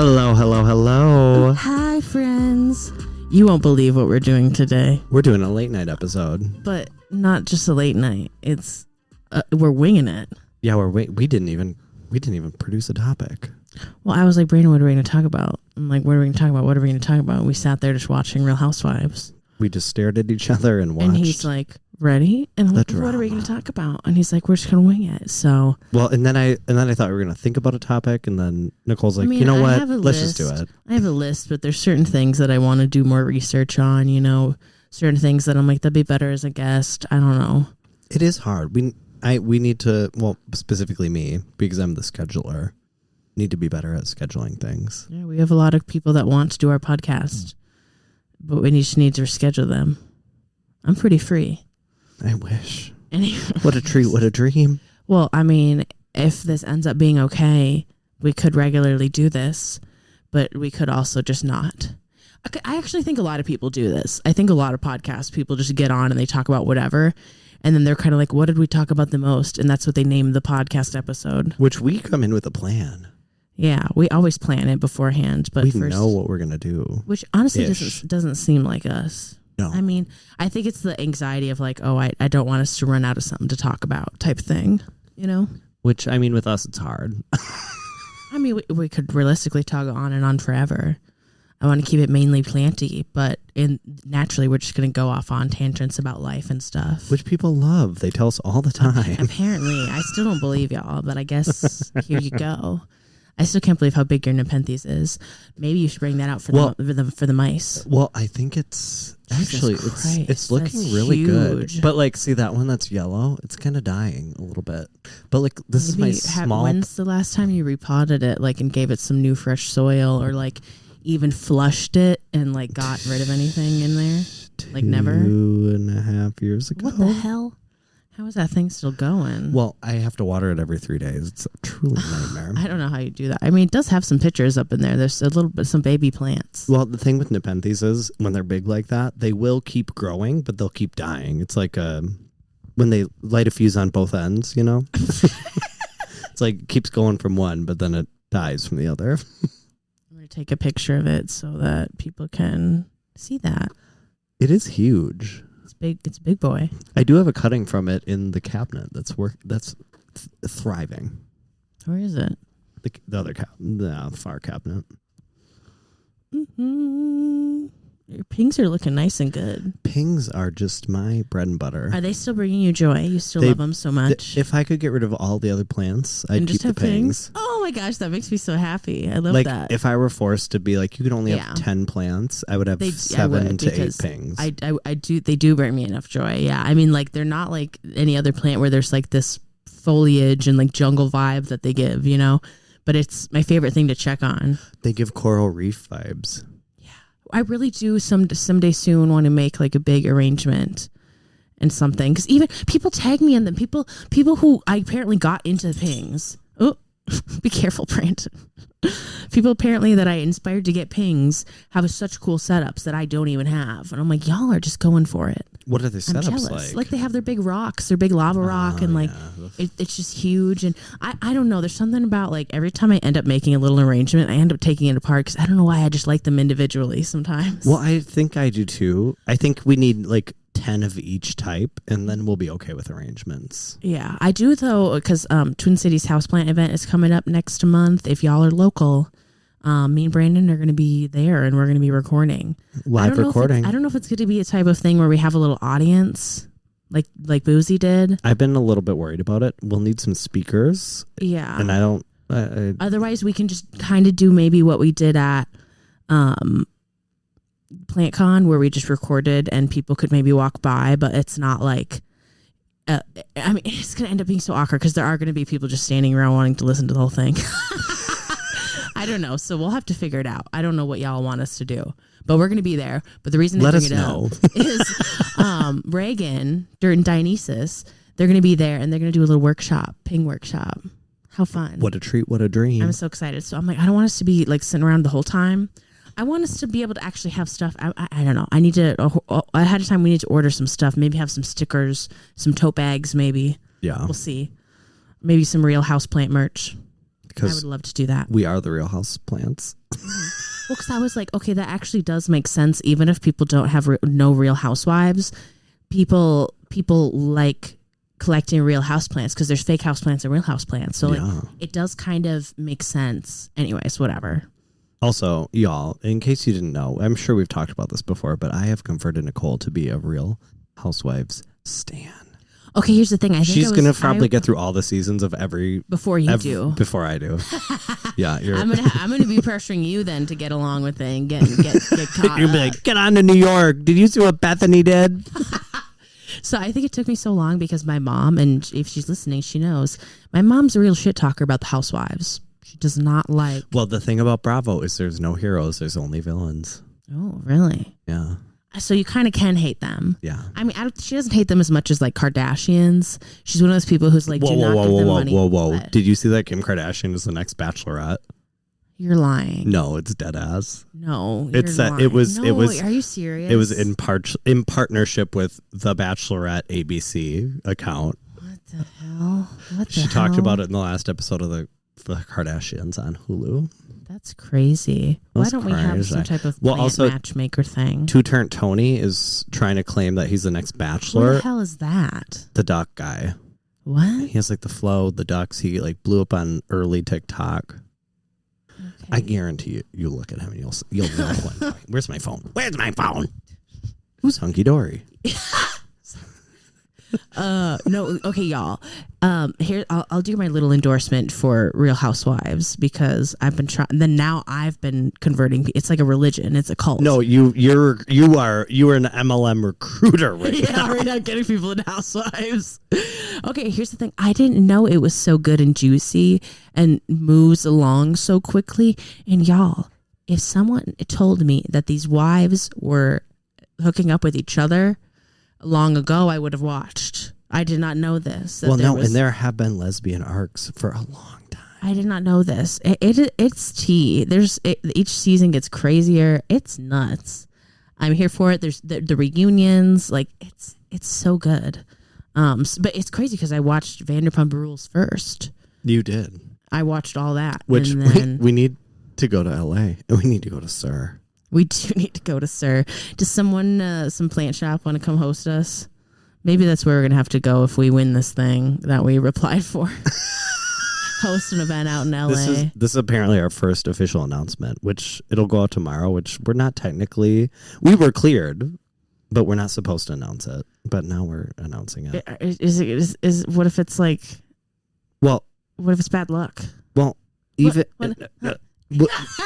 Hello, hello, hello. Hi, friends. You won't believe what we're doing today. We're doing a late night episode. But not just a late night. It's we're winging it. Yeah, we didn't even produce a topic. Well, I was like, Brandon, what are we going to talk about? I'm like, what are we going to talk about? What are we going to talk about? And we sat there just watching Real Housewives. We just stared at each other and watched. And he's like, ready? And I'm like, what are we going to talk about? And he's like, we're just going to wing it. So. Well, and then I thought we were going to think about a topic, and then Nicole's like, you know what? Let's just do it. I have a list, but there's certain things that I want to do more research on, you know, certain things that I'm like, that'd be better as a guest. I don't know. It is hard. We need to, well, specifically me, because I'm the scheduler, need to be better at scheduling things. Yeah, we have a lot of people that want to do our podcast, but we just need to schedule them. I'm pretty free. I wish. Anyway. What a treat. What a dream. Well, I mean, if this ends up being okay, we could regularly do this, but we could also just not. I actually think a lot of people do this. I think a lot of podcast people just get on and they talk about whatever. And then they're kind of like, what did we talk about the most? And that's what they name the podcast episode. Which we come in with a plan. Yeah, we always plan it beforehand. But we know what we're going to do. Which honestly doesn't seem like us. No. I mean, I think it's the anxiety of like, oh, I don't want us to run out of something to talk about type thing, you know? Which, I mean, with us, it's hard. I mean, we could realistically talk on and on forever. I want to keep it mainly planty, but naturally we're just going to go off on tangents about life and stuff. Which people love. They tell us all the time. Apparently. I still don't believe y'all, but I guess here you go. I still can't believe how big your Nepenthes is. Maybe you should bring that out for the mice. Well, I think it's actually it's looking that's really huge. Good. But like, see that one that's yellow? It's kind of dying a little bit. But like, this is my small. When's the last time you repotted it, like, and gave it some new fresh soil, or like even flushed it and like got rid of anything in there? Like never. 2.5 years ago. What the hell? How is that thing still going? Well, I have to water it every 3 days. It's a truly nightmare. I don't know how you do that. I mean, it does have some pictures up in there. There's a little bit, some baby plants. Well, the thing with Nepenthes is when they're big like that, they will keep growing, but they'll keep dying. It's like when they light a fuse on both ends, you know? It's like it keeps going from one, but then it dies from the other. I'm going to take a picture of it so that people can see that. It is huge. It's a big boy. I do have a cutting from it in the cabinet that's thriving. Where is it? The other the far cabinet. Mm-hmm. Your pings are looking nice and good. Pings are just my bread and butter. Are they still bringing you joy? You still love them so much? If I could get rid of all the other plants, I'd keep the pings. Oh my gosh, that makes me so happy. I love that. If I were forced to be like, you can only have 10 plants, I would have 7 to 8 pings. I do. They do bring me enough joy. Yeah, I mean, like, they're not like any other plant where there's like this foliage and like jungle vibe that they give, you know. But it's my favorite thing to check on. They give coral reef vibes. I really do someday soon want to make like a big arrangement and something, because even people tag me on them. People who I apparently got into pings. Oh, be careful, Brandon. People apparently that I inspired to get pings have such cool setups that I don't even have, and I'm like, y'all are just going for it. What are the setups like? Like they have their big rocks, their big lava rock, and like it's just huge. And I don't know. There's something about like every time I end up making a little arrangement, I end up taking it apart because I don't know why I just like them individually sometimes. Well, I think I do too. I think we need like 10 of each type, and then we'll be okay with arrangements. Yeah, I do though, because Twin Cities Houseplant event is coming up next month. If y'all are local, me and Brandon are going to be there, and we're going to be recording. Live recording. I don't know if it's going to be a type of thing where we have a little audience, like Boozy did. I've been a little bit worried about it. We'll need some speakers. Yeah, and I don't. Otherwise, we can just kind of do maybe what we did at PlantCon, where we just recorded and people could maybe walk by, but it's not like. I mean, it's going to end up being so awkward because there are going to be people just standing around wanting to listen to the whole thing. I don't know. So we'll have to figure it out. I don't know what y'all want us to do, but we're going to be there. But the reason I bring it up is Reagan during Dionysus, they're going to be there and they're going to do a little ping workshop. How fun. What a treat. What a dream. I'm so excited. So I'm like, I don't want us to be like sitting around the whole time. I want us to be able to actually have stuff. I don't know. I need to, ahead of time, we need to order some stuff. Maybe have some stickers, some tote bags, maybe. Yeah. We'll see. Maybe some real houseplant merch. I would love to do that. We are the Real Houseplants. Well, because I was like, okay, that actually does make sense. Even if people don't have no Real Housewives, people like collecting real houseplants because there's fake houseplants and real houseplants. So like, it does kind of make sense. Anyways, whatever. Also, y'all, in case you didn't know, I'm sure we've talked about this before, but I have converted Nicole to be a Real Housewives stan. Okay, here's the thing. I think she's going to probably get through all the seasons of every... Before you do. Before I do. Yeah. I'm gonna be pressuring you then to get along with it and get caught You'll be like, get on to New York. Did you see what Bethany did? So I think it took me so long because my mom, and if she's listening, she knows, my mom's a real shit talker about the housewives. She does not like... Well, the thing about Bravo is there's no heroes. There's only villains. Oh, really? Yeah. So you kind of can hate them. Yeah. I mean, she doesn't hate them as much as like Kardashians. She's one of those people who's like, do not give them money. Whoa. Did you see that Kim Kardashian is the next Bachelorette? You're lying. No, it's dead ass. No, it's lying. It was. Are you serious? It was in partnership with the Bachelorette ABC account. What the hell? She talked about it in the last episode of the Kardashians on Hulu. That's crazy. Why don't we have some type of matchmaker thing? Two Turnt Tony is trying to claim that he's the next Bachelor. What the hell is that? The duck guy. What? He has like the flow, the ducks. He like blew up on early TikTok. Okay. I guarantee you look at him and you'll know when. Where's my phone? Where's my phone? Who's Hunky Dory? No, okay, y'all. Here I'll do my little endorsement for Real Housewives because I've been trying. Then now I've been converting. It's like a religion. It's a cult. No, you are an MLM recruiter right now. Right now, getting people into Housewives. Okay, here's the thing. I didn't know it was so good and juicy and moves along so quickly. And y'all, if someone told me that these wives were hooking up with each other long ago, I would have watched. I did not know this. Well, no, and there have been lesbian arcs for a long time. I did not know this. It's tea. Each season gets crazier. It's nuts. I'm here for it. There's the reunions. Like it's so good. But it's crazy because I watched Vanderpump Rules first. You did. I watched all that. Which and then we need to go to LA and we need to go to Sir. We do need to go to Sir. Does someone, some plant shop, want to come host us? Maybe that's where we're going to have to go if we win this thing that we applied for. Host an event out in LA. This is apparently our first official announcement, which it'll go out tomorrow, which we're not technically... We were cleared, but we're not supposed to announce it. But now we're announcing it. Is what if it's like... Well... What if it's bad luck? Well, even...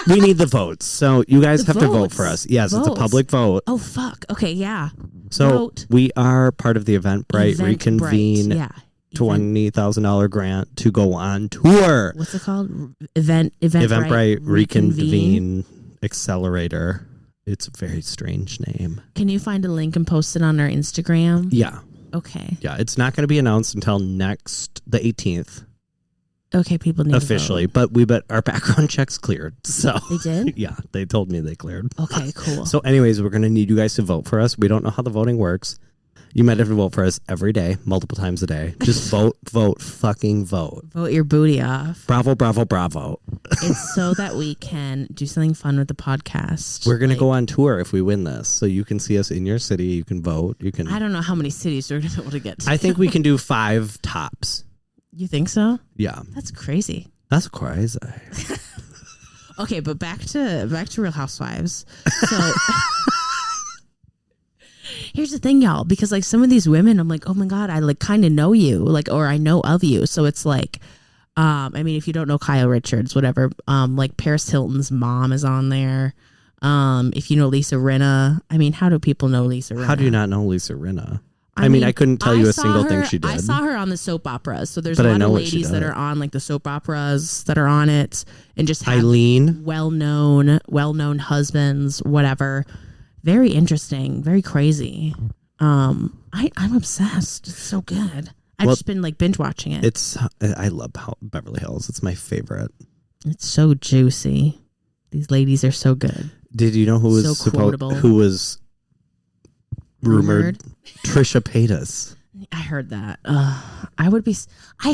We need the votes, so you guys have to vote for us. Yes, it's a public vote. Oh, fuck. Okay, yeah. So vote. We are part of the Eventbrite Reconvene $20,000 grant to go on tour. What's it called? Eventbrite Reconvene Accelerator. It's a very strange name. Can you find a link and post it on our Instagram? Yeah. Okay. Yeah, it's not going to be announced until the 18th. Okay, people need officially, to vote. but our background checks cleared. So they did? Yeah, they told me they cleared. Okay, cool. So anyways, we're going to need you guys to vote for us. We don't know how the voting works. You might have to vote for us every day, multiple times a day. Just vote, fucking vote. Vote your booty off. Bravo, bravo, bravo. It's so that we can do something fun with the podcast. We're going to go on tour if we win this. So you can see us in your city. You can vote. I don't know how many cities we're going to be able to get to. I think we can do 5 tops. You think so? Yeah. That's crazy. That's crazy. Okay, but back to Real Housewives. So here's the thing, y'all, because like some of these women, I'm like, oh my God, I like kind of know you, like, or I know of you. So it's like, I mean, if you don't know Kyle Richards, whatever, like Paris Hilton's mom is on there. If you know Lisa Rinna, I mean, how do people know Lisa Rinna? How do you not know Lisa Rinna? I mean, I couldn't tell you a single thing she did. I saw her on the soap operas. So there's a lot of ladies that are on like the soap operas that are on it and just have Eileen, well-known husbands, whatever. Very interesting, very crazy. I'm obsessed. It's so good. I've just been like binge watching it. I love Beverly Hills. It's my favorite. It's so juicy. These ladies are so good. Did you know who was rumored? Trisha Paytas. I heard that. I would be. I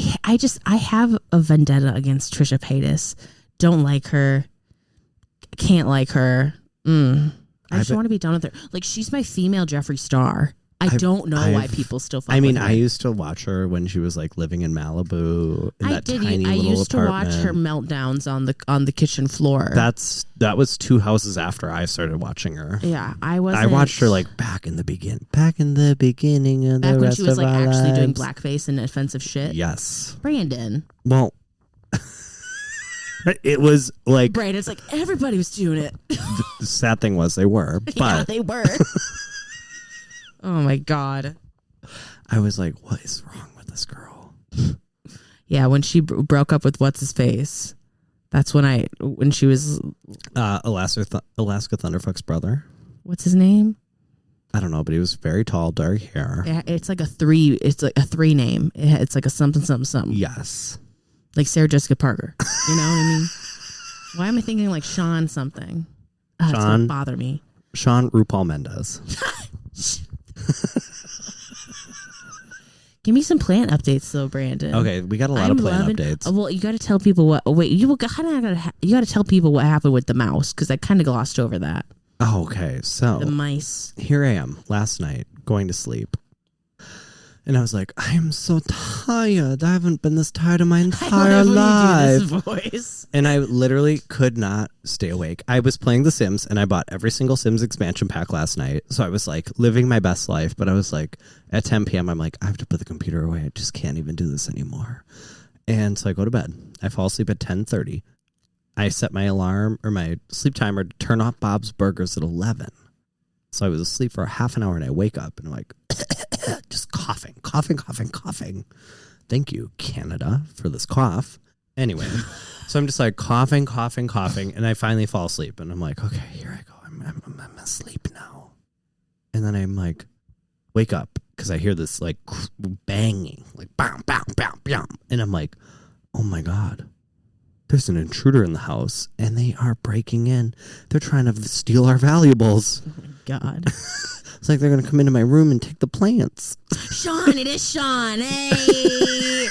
have a vendetta against Trisha Paytas. Don't like her. Can't like her. I just want to be done with her. Like, she's my female Jeffree Star. I don't know why people still fuck with her. I used to watch her when she was like living in Malibu in that tiny little apartment. I used to watch her meltdowns on the kitchen floor. That was 2 houses after I started watching her. Yeah, I watched her like back in the beginning of the when rest she was of like our actually doing lives. blackface and offensive shit. Yes, Brandon. Well, it was like Brandon's like everybody was doing it. The sad thing was they were, but yeah, they were. Oh my God. I was like, what is wrong with this girl? Yeah, when she broke up with what's his face, that's when she was Alaska Thunderfuck's brother. What's his name? I don't know, but he was very tall, dark hair. Yeah, it's like a 3. It's like a 3 name. It's like a something. Yes, like Sarah Jessica Parker. You know what I mean? Why am I thinking like Sean something? It's gonna bother me. Sean RuPaul Mendez. Give me some plant updates, though, Brandon. Okay, we got a lot of plant updates. Well, you got to tell people what. Wait, you got to tell people what happened with the mouse because I kind of glossed over that. Oh, okay, so the mice. Here I am last night going to sleep, and I was like, I am so tired. I haven't been this tired in my entire life. You do this voice. And I literally could not stay awake. I was playing The Sims, and I bought every single Sims expansion pack last night. So I was like living my best life. But I was like, at 10 p.m., I'm like, I have to put the computer away. I just can't even do this anymore. And so I go to bed. I fall asleep at 10:30. I set my alarm or my sleep timer to turn off Bob's Burgers at 11. So I was asleep for a half an hour, and I wake up, and I'm like, just coughing. Thank you, Canada, for this cough. Anyway, so I'm just like coughing, and I finally fall asleep, and I'm like, okay, here I go. I'm asleep now. And then I'm like, wake up, because I hear this like banging, like bam, bam, bam, bam. And I'm like, oh my God, there's an intruder in the house, and they are breaking in. They're trying to steal our valuables. Oh my God. It's like they're going to come into my room and take the plants. Sean, it is Sean. Hey.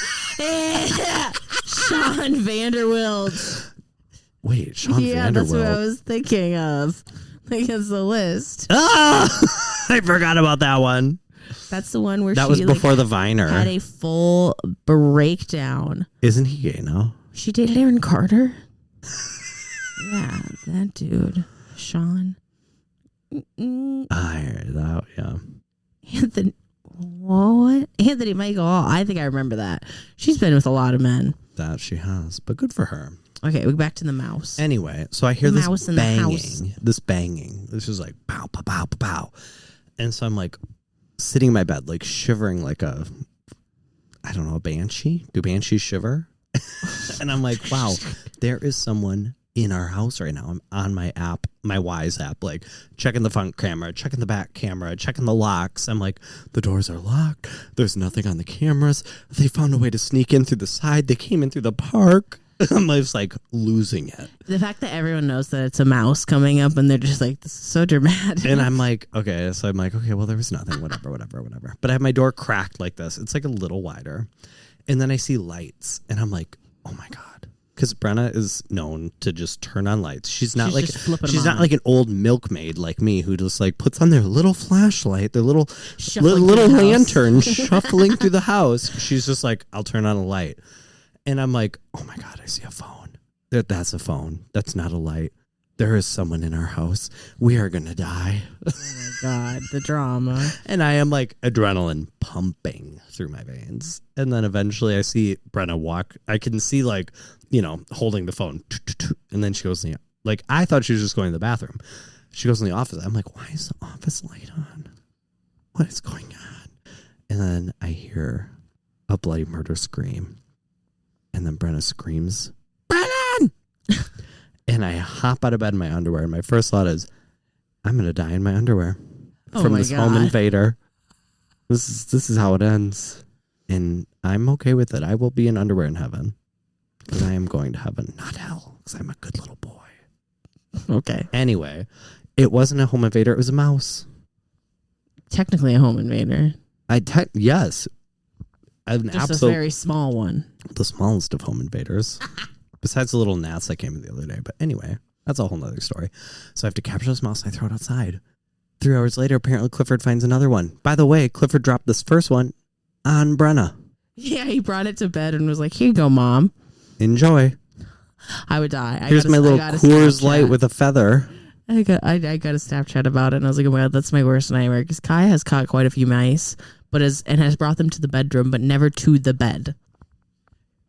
Sean Vanderwilt. Wait, Sean Vanderwilt. Yeah, that's what I was thinking of. Like, it's the list. Ah! I forgot about that one. That's the one where that was before the Viner. Had a full breakdown. Isn't he gay now? She dated Aaron Carter? Yeah, that dude. Sean. I heard that, yeah. Anthony. What? Anthony Michael Hall. I think I remember that. She's been with a lot of men. That she has, but good for her. Okay, we're back to the mouse. Anyway, so I hear this banging. This banging. This is like pow, pow, pow, pow, pow. And so I'm like sitting in my bed, like shivering like a, I don't know, a banshee? Do banshees shiver? And I'm like, wow, there is someone in our house right now. I'm on my app, my Wise app, like checking the front camera, checking the back camera, checking the locks. I'm like, the doors are locked. There's nothing on the cameras. They found a way to sneak in through the side. They came in through the park. I'm just like losing it. The fact that everyone knows that it's a mouse coming up and they're just like, this is so dramatic. And I'm like, okay. So I'm like, okay, well, there was nothing, whatever. But I have my door cracked like this. It's like a little wider. And then I see lights and I'm like, oh my God. Because Brenna is known to just turn on lights. She's not like an old milkmaid like me who just like puts on their little flashlight, their little lantern shuffling through the house. She's just like, I'll turn on a light. And I'm like, oh my God, I see a phone. That's a phone. That's not a light. There is someone in our house. We are going to die. Oh my God, the drama. And I am like adrenaline pumping through my veins. And then eventually I see Brenna walk. I can see like, holding the phone. And then she goes, like, I thought she was just going to the bathroom. She goes in the office. I'm like, why is the office light on? What is going on? And then I hear a bloody murder scream. And then Brenna screams, Brennan! And I hop out of bed in my underwear. And my first thought is, I'm going to die in my underwear from this home invader. This is how it ends. And I'm okay with it. I will be in underwear in heaven. Because I am going to heaven, not hell. Because I'm a good little boy. Okay. Anyway, it wasn't a home invader. It was a mouse. Technically a home invader. Yes. an Just absolute, a very small one. the smallest of home invaders. Besides the little gnats that came in the other day. But anyway, that's a whole nother story. So I have to capture this mouse and I throw it outside. 3 hours later, apparently Clifford finds another one. By the way, Clifford dropped this first one on Brenna. Yeah, he brought it to bed and was like, here you go, Mom. Enjoy. I would die. Here's my little Coors Light with a feather. I got a Snapchat about it, and I was like, oh my God, that's my worst nightmare. Because Kai has caught quite a few mice, and has brought them to the bedroom, but never to the bed.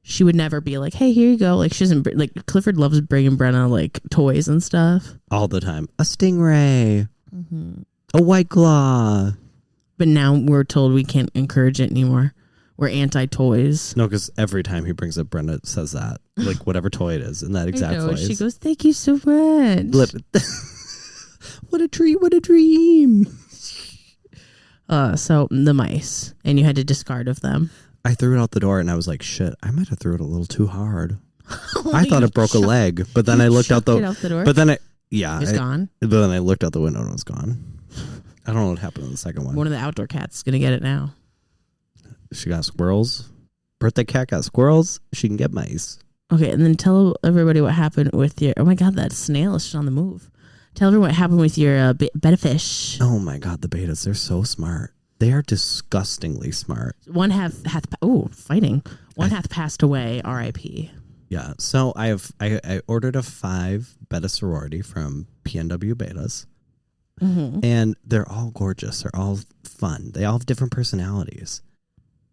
She would never be like, hey, here you go. Like, she doesn't, like, Clifford loves bringing Brenna, like, toys and stuff. All the time. A stingray. A white claw. But now we're told we can't encourage it anymore. We're anti-toys. No, because every time he brings up Brenda says that. Like, whatever toy it is, in that exact voice. She goes, thank you so much. What a treat, what a dream. So, the mice. And you had to discard of them. I threw it out the door, and I was like, shit, I might have threw it a little too hard. I thought it broke a leg, but then I looked out the door. But then it's gone. But then I looked out the window and it was gone. I don't know what happened in the second one. One of the outdoor cats is going to get it now. She got squirrels. Birthday cat got squirrels. She can get mice. Okay, and then tell everybody what happened with your... Oh my God, that snail is just on the move. Tell everyone what happened with your betta fish. Oh my God, the betas, they're so smart. They are disgustingly smart. One hath passed away, R.I.P. Yeah, so I ordered a 5 beta sorority from PNW Betas. And they're all gorgeous. They're all fun. They all have different personalities.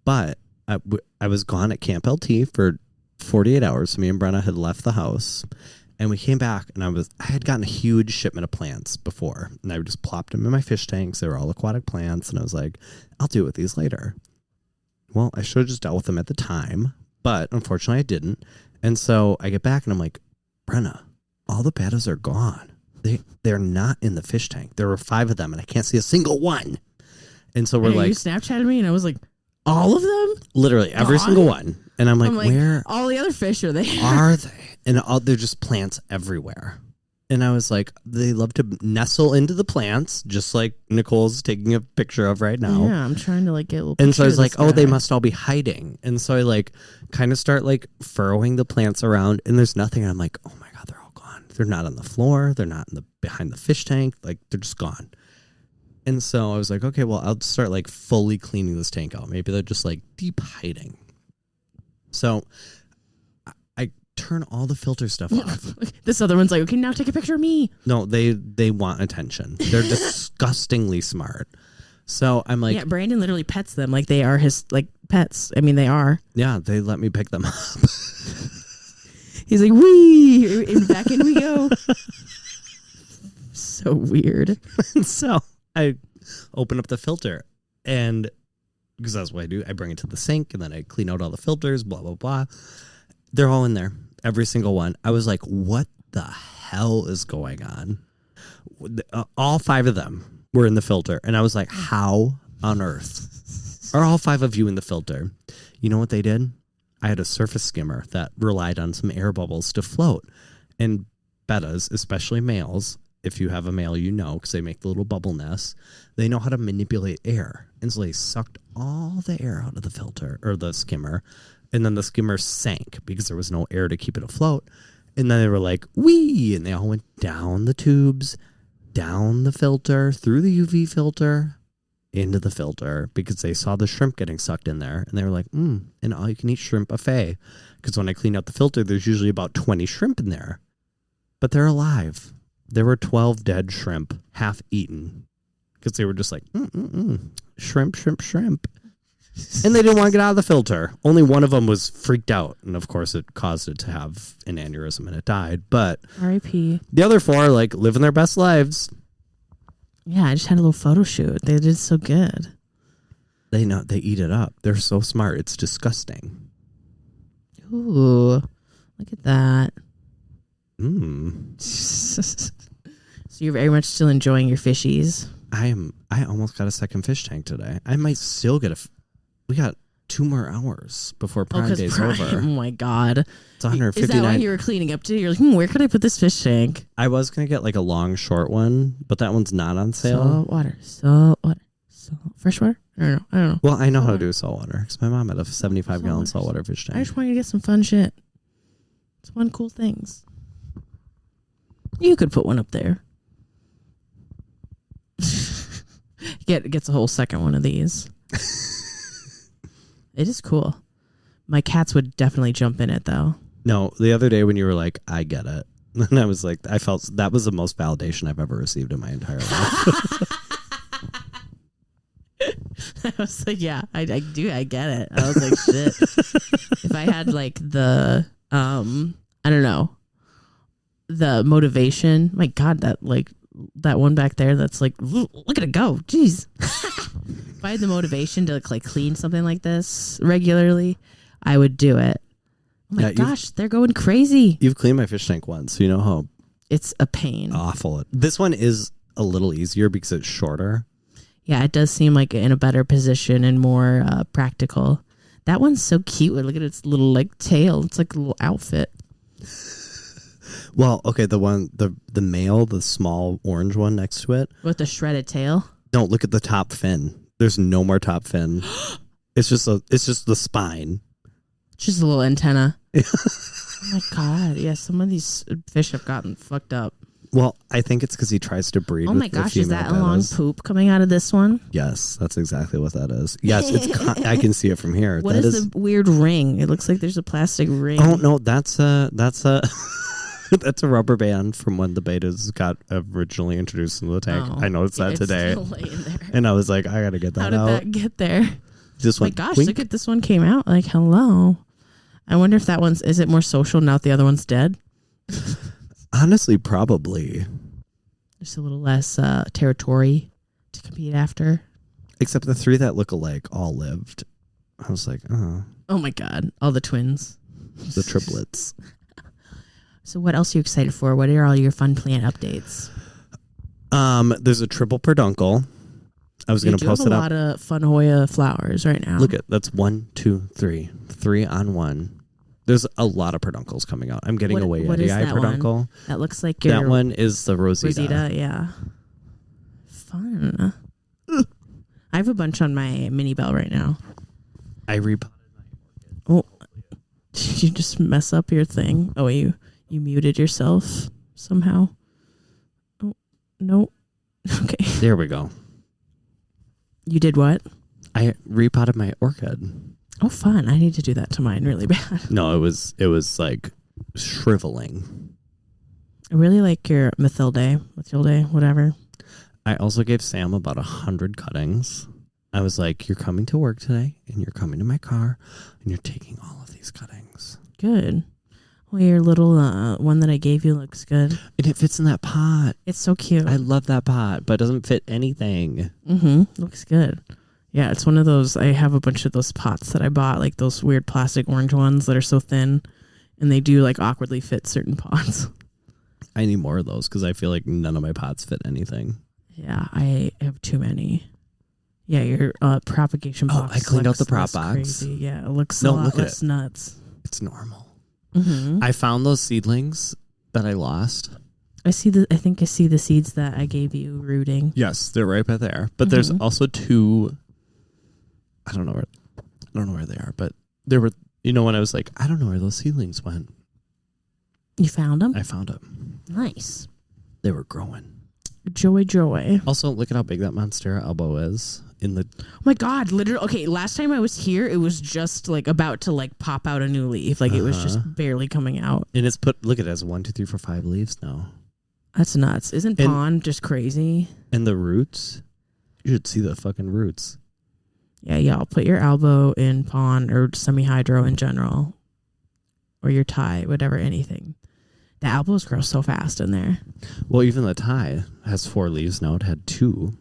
But I was gone at Camp LT for 48 hours. So me and Brenna had left the house. And we came back, and I had gotten a huge shipment of plants before. And I just plopped them in my fish tanks. They were all aquatic plants. And I was like, I'll deal with these later. Well, I should have just dealt with them at the time. But unfortunately, I didn't. And so I get back, and I'm like, Brenna, all the betas are gone. They're not in the fish tank. There were 5 of them, and I can't see a single one. And so we're like... You Snapchatted me, and I was like, all of them? Literally, every single one. And I'm like, where... All the other fish are there. Are they? And they're just plants everywhere. And I was like, they love to nestle into the plants, just like Nicole's taking a picture of right now. Yeah, I'm trying to get a little. And so I was like, oh, they must all be hiding. And so I kind of start furrowing the plants around, and there's nothing. And I'm like, oh my God, they're all gone. They're not on the floor. They're not behind the fish tank. They're just gone. And so I was like, okay, well, I'll start fully cleaning this tank out. Maybe they're just deep hiding. So I turn all the filter stuff off. This other one's like, okay, now take a picture of me. No, they want attention. They're disgustingly smart. So I'm like, yeah, Brandon literally pets them like they are his pets. I mean, they are. Yeah, they let me pick them up. He's like, wee, and back in we go. So weird. And so I open up the filter, and because that's what I do, I bring it to the sink, and then I clean out all the filters, blah, blah, blah. They're all in there, every single one. I was like, what the hell is going on? All 5 of them were in the filter, and I was like, how on earth are all 5 of you in the filter? You know what they did? I had a surface skimmer that relied on some air bubbles to float. And bettas, especially males, if you have a male, you know, because they make the little bubble nests, they know how to manipulate air. And so they sucked all the air out of the filter or the skimmer, and then the skimmer sank because there was no air to keep it afloat. And then they were like, wee, and they all went down the tubes, down the filter, through the UV filter, into the filter, because they saw the shrimp getting sucked in there. And they were like, an all-you-can-eat shrimp buffet. Because when I clean out the filter, there's usually about 20 shrimp in there. But they're alive. There were 12 dead shrimp, half eaten. Because they were just like, shrimp, shrimp, shrimp. And they didn't want to get out of the filter. Only one of them was freaked out. And of course, it caused it to have an aneurysm and it died. But R.I.P. The other 4 living their best lives. Yeah, I just had a little photo shoot. They did so good. They eat it up. They're so smart. It's disgusting. Ooh, look at that. So you're very much still enjoying your fishies. I almost got a second fish tank today. I might still get we got 2 more hours before Prime Day's over. Oh my God. It's 159. Is that why you were cleaning up too? You're like, where could I put this fish tank? I was going to get a long short one, but that one's not on sale. Salt Freshwater? I don't know. Well, I know how to do saltwater because my mom had a 75-gallon saltwater fish tank. I just wanted to get some fun shit. It's fun, cool things. You could put one up there. Gets a whole second one of these. It is cool. My cats would definitely jump in it, though. No, the other day when you were like, I get it. And I was like, I felt that was the most validation I've ever received in my entire life. I was like, yeah, I do. I get it. I was like, shit. If I had like the, I don't know, the motivation, my God, that one back there that's like, look at it go. Jeez. If I had the motivation to like clean something like this regularly, I would do it. Oh my gosh, they're going crazy. You've cleaned my fish tank once, so you know how it's a pain. Awful. This one is a little easier because it's shorter. Yeah, it does seem like in a better position and more practical. That one's so cute. Look at its little like tail. It's like a little outfit. Well, okay, the male, the small orange one next to it. With the shredded tail? No, look at the top fin. There's no more top fin. It's just the spine. Just a little antenna. Oh my God. Yeah, some of these fish have gotten fucked up. Well, I think it's because he tries to breed. Oh my gosh, is that a long poop coming out of this one? Yes, that's exactly what that is. Yes, I can see it from here. What is the weird ring? It looks like there's a plastic ring. Oh no, that's a that's a rubber band from when the betas got originally introduced into the tank. Oh, I noticed that today, still laying there. And I was like, I gotta get that out. How did that get there? Just oh my gosh, look at this one came out. Like, hello. I wonder if that one's, is it more social now that the other one's dead? Honestly, probably. Just a little less territory to compete after. Except the three that look alike all lived. I was like, oh. Oh my God. All the twins. The triplets. So what else are you excited for? What are all your fun plant updates? There's a triple peduncle. I was going to post it up. You have a lot of Fun Hoya flowers right now. Look at that's 1, 2, 3. 3 on 1. There's a lot of peduncles coming out. I'm getting away what is eye that peduncle. One? That looks like your... That one is the Rosita. Rosita, yeah. Fun. I have a bunch on my mini bell right now. I repotted my... Oh, did you just mess up your thing? Oh, you muted yourself somehow? Oh, no. Okay. There we go. You did what? I repotted my orchid. Oh, fun. I need to do that to mine really bad. No, it was like shriveling. I really like your Mathilde, whatever. I also gave Sam about 100 cuttings. I was like, you're coming to work today and you're coming to my car and you're taking all of these cuttings. Good. Well, your little one that I gave you looks good. And it fits in that pot. It's so cute. I love that pot, but it doesn't fit anything. Mm-hmm. Looks good. Yeah, it's one of those, I have a bunch of those pots that I bought, like those weird plastic orange ones that are so thin, and they do like awkwardly fit certain pots. I need more of those because I feel like none of my pots fit anything. Yeah, I have too many. Yeah, your propagation box. Oh, I cleaned out the prop box. Crazy. Yeah, it looks a lot less nuts. It's normal. Mm-hmm. I found those seedlings that I lost. I think I see the seeds that I gave you rooting. Yes, they're right by there. But there's also two. I don't know where they are, but there were. You know, when I was like, I don't know where those seedlings went. You found them? I found them. Nice. They were growing. Joy. Also, look at how big that Monstera elbow is in the. Oh my God! Literally. Okay, last time I was here, it was just like about to like pop out a new leaf. Like it was just barely coming out. And it's look at it, has 1, 2, 3, 4, 5 leaves now. That's nuts. Isn't pond just crazy? And the roots, you should see the fucking roots. Yeah, y'all put your elbow in pond or semi-hydro in general, or your tie, whatever, anything. The elbows grow so fast in there. Well, even the tie has 4 leaves now. It had 2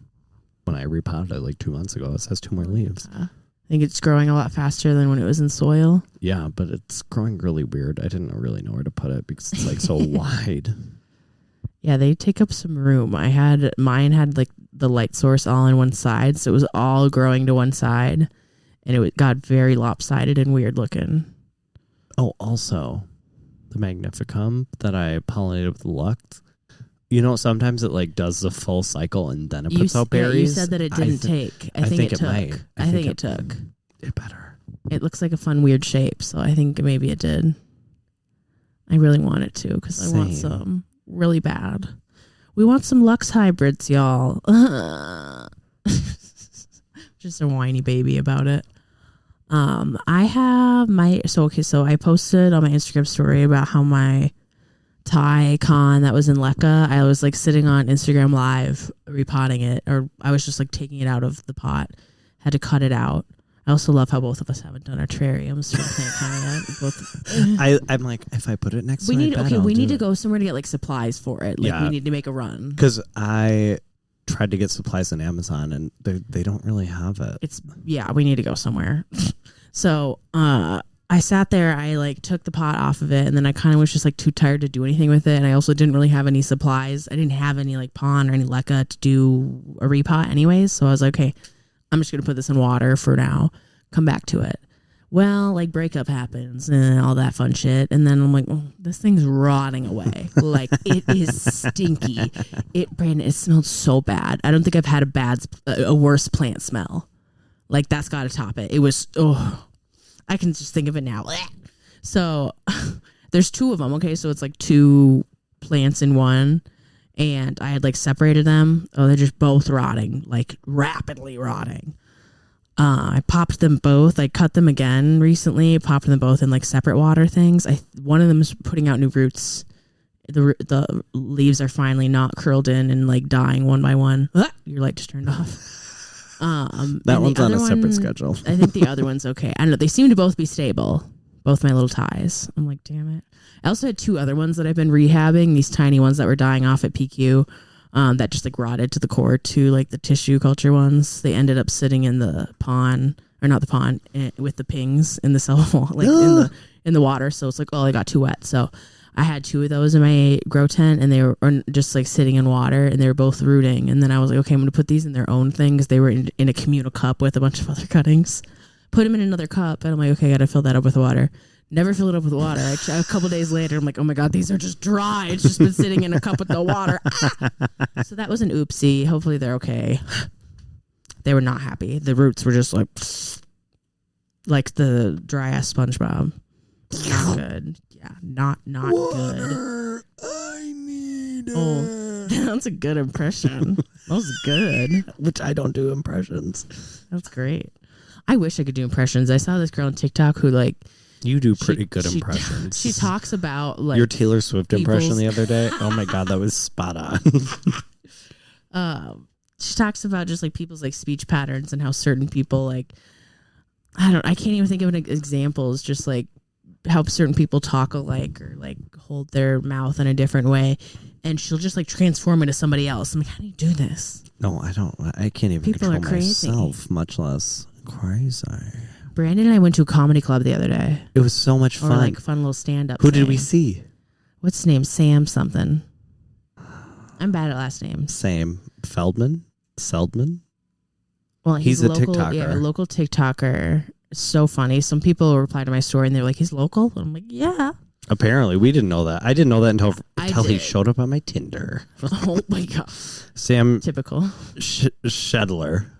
when I repotted it like 2 months ago. It has 2 more leaves. I think it's growing a lot faster than when it was in soil. Yeah, but it's growing really weird. I didn't really know where to put it because it's like so wide. Yeah, they take up some room. Mine had like the light source all on one side, so it was all growing to one side, and it got very lopsided and weird looking. Oh, also, the Magnificum that I pollinated with Lux, sometimes it like does the full cycle and then it puts out berries. Yeah, you said that it didn't take. I think it took. Might. I think it took. It better. It looks like a fun, weird shape, so I think maybe it did. I really want it to because I want some really bad. We want some Lux hybrids, y'all. Just a whiny baby about it. I have so I posted on my Instagram story about how my Thai con that was in Lekka, I was like sitting on Instagram Live repotting it, or I was just like taking it out of the pot, had to cut it out. I also love how both of us haven't done our terrariums for the plant con yet. I'm like, if I put it next to we my bed, need to go somewhere to get like supplies for it. Like we need to make a run. Because I tried to get supplies on Amazon and they don't really have it. We need to go somewhere. So I sat there, I like took the pot off of it, and then I kind of was just like too tired to do anything with it, and I also didn't really have any supplies. I didn't have any like pon or any leca to do a repot anyways, so I was like, okay, I'm just gonna put this in water for now, come back to it. Well, like breakup happens and all that fun shit, and then I'm like, oh, this thing's rotting away. Like it is stinky. Brandon, it smelled so bad. I don't think I've had a worse plant smell. Like that's got to top it. It was I can just think of it now. So there's two of them. Okay, so it's like two plants in one, and I had like separated them. Oh, they're just both rotting, like rapidly rotting. I popped them both. I cut them again recently. Popped them both in like separate water things. One of them is putting out new roots. The leaves are finally not curled in and like dying one by one. Your light just turned off. That one's on a separate schedule. I think the other one's okay. I don't know. They seem to both be stable. Both my little ties. I'm like, damn it. I also had two other ones that I've been rehabbing. These tiny ones that were dying off at PQ. That just like rotted to the core to like the tissue culture ones. They ended up sitting in the pond, or not the pond, with the pings in the cell wall, like in the water. So it's like, oh, I got too wet. So I had two of those in my grow tent, and they were just like sitting in water, and they were both rooting. And then I was like, okay, I'm going to put these in their own thing because they were in a communal cup with a bunch of other cuttings. Put them in another cup, and I'm like, okay, I got to fill that up with water. Never fill it up with water. A couple days later, I'm like, oh my God, these are just dry. It's just been sitting in a cup with no water. So that was an oopsie. Hopefully they're okay. They were not happy. The roots were just like the dry ass SpongeBob. Not good. Yeah, not good. I need that's a good impression. That was good. Which I don't do impressions. That's great. I wish I could do impressions. I saw this girl on TikTok who like. You do pretty good impressions. She talks about like your Taylor Swift impression the other day. Oh my God, that was spot on. She talks about just like people's like speech patterns and how certain people like I can't even think of an example. It's just like how certain people talk alike or like hold their mouth in a different way, and she'll just like transform into somebody else. I'm like, how do you do this? No, I don't. I can't even people control are crazy. Myself, much less crazy. Brandon and I went to a comedy club the other day. It was so much fun. Or like fun little stand-up Who thing. did we see? What's his name? Sam something. I'm bad at last names. Sam Seldman? Well, he's a local, TikToker. Yeah, a local TikToker. So funny. Some people reply to my story and they're like, he's local? And I'm like, yeah. Apparently. We didn't know that. I didn't know that until he showed up on my Tinder. Oh my God. Sam. Typical. Shedler.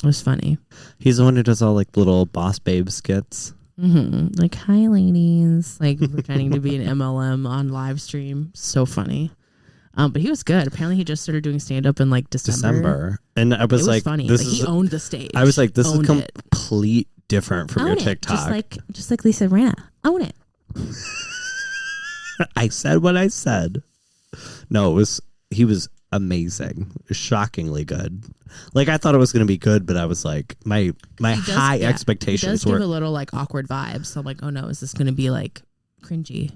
It was funny. He's the one who does all like little boss babe skits. Mm-hmm. Like, hi ladies. Like pretending to be an MLM on live stream. So funny. But he was good. Apparently he just started doing stand up in like December. And I was like, funny. This like, he owned the stage. I was like, this is complete different from your TikTok. Just like Lisa Rinna. Own it. I said what I said. No, he was amazing. Shockingly good. Like I thought it was going to be good, but I was like, my high expectations were. He does give a little like awkward vibes. So I'm like, oh no, is this going to be like cringy?